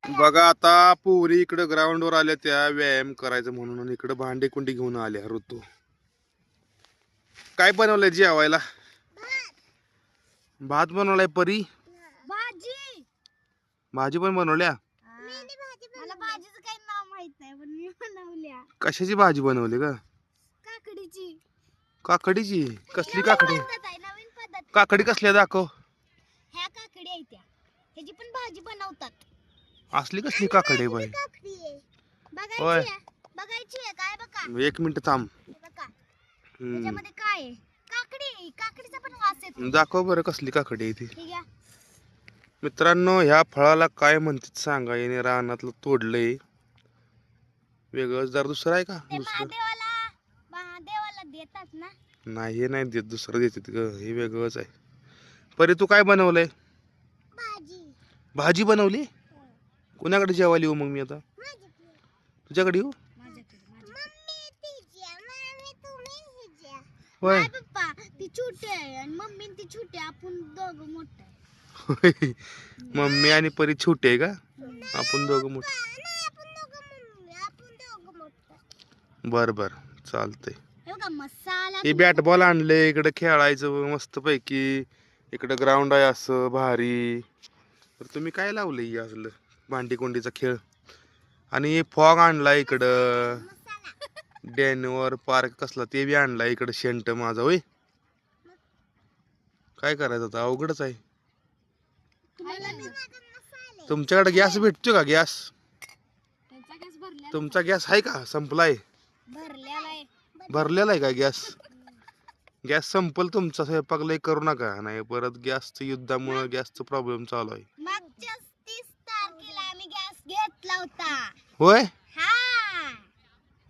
बघा आता पोरी इकडे ग्राउंड वर आल्या त्या व्यायाम करायचं म्हणून इकडे भांडी कुंडी घेऊन आल्या ऋतू. काय बनवलंय जेवायला? भात बनवलाय परी. भाजी भाजी पण बनवल्या. मला भाजीचं काही नाव माहित नाही पण मी बनवल्या. कशाची भाजी बनवली का? काकडीची. काकडीची. कसली काकडी? नवीन पद्धत. काकडी कसल्या दाखव. ह्या काकडी आहेत त्या. ह्याची पण भाजी बनवतात. असली कसली काकडी आहे बाई? होय. बघायची आहे काय बघा. 1 मिनिट थांब. बघा. त्याच्यामध्ये काय आहे? काकडी. काकडीचा पण वास येतो. दाखव बरं कसली काकडी आहे ती. ठीक आहे. मित्रांनो ह्या फळाला काय म्हणतात सांगा. याने रानातलं तोडलंय. वेगळंच जर दुसरं आहे का? ते दुसरं महादेवाला देतात ना. नाही हे नाही देत, दुसरं देतात ग. हे वेगळंच आहे. परी तू काय बनवलंय? भाजी. भाजी बनवली. कुणाकडे जेवायला येऊ मग मी आता? तुझ्याकडे येऊ? होय. पप्पा ती छोटी आहे आणि मम्मी ती छोटी आपण दोघं मोठे आहे. मम्मी आणि परी छोटी आहे का? आपण दोघं मोठे. बर बर चालतंय. हे बघा मसाला. हे बॅट बॉल आणले इकडे खेळायचं मस्त पैकी. इकडे ग्राउंड आहे असं भारी. तर तुम्ही काय लावलंय असलं भांडी कोंडीचा खेळ? आणि फॉग आणलाय इकडं. डॅनवर पार्क कसला ते बी आणलाय इकडं. शेंट माझा होय. काय करायचं आता अवघडच आहे. तुमच्याकडे गॅस भेटतो का? गॅस तुमचा गॅस आहे का? संपलाय? भरलेला आहे का गॅस? गॅस संपल तुमचा. स्वयंपाक लय करू नका नाही परत गॅसचं युद्धामुळे गॅसचा प्रॉब्लेम चालू आहे. मागच्या 30 तारखेला आम्ही गॅस घेतला होता. होय. हा.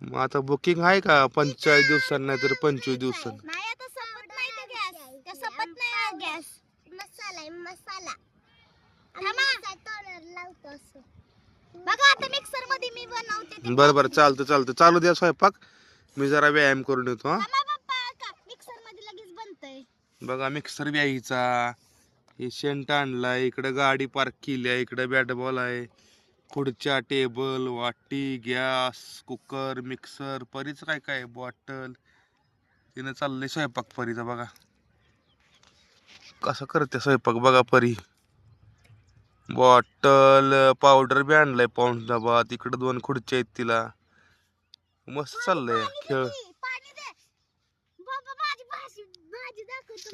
मग आता बुकिंग आहे का? 45 दिवसांनी नाही तर 25 दिवसांनी? नाही आता संपत नाही तो गॅस. त्या संपत नाही गॅस. मसाला आहे मसाला. बघा आता मिक्सर मध्ये मी बनवते. बरं बरं चालतं चालू द्या स्वयंपाक. मी जरा व्यायाम करून येतो. हा मिक्सर मध्ये लगेच बनतंय. बघा मिक्सर व्यायचा. हे शेंट आणलाय इकडे. गाडी पार्क केली आहे इकडे. बॅट बॉल आहे. खुर्च्या टेबल वाटी गॅस कुकर मिक्सर. परीच काय काय बॉटल. तिने चाललंय स्वयंपाक परीचा. बघा कसं करते स्वयंपाक बघा परी. बॉटल पावडर बी आणलाय पाऊंड डबा. तिकडे 2 खुर्च्या आहेत तिला. मस्त चाललंय खेळ.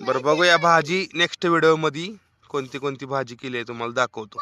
बरं बघूया भाजी नेक्स्ट व्हिडिओ मध्ये कोणती कोणती भाजी केली आहे तुम्हाला दाखवतो.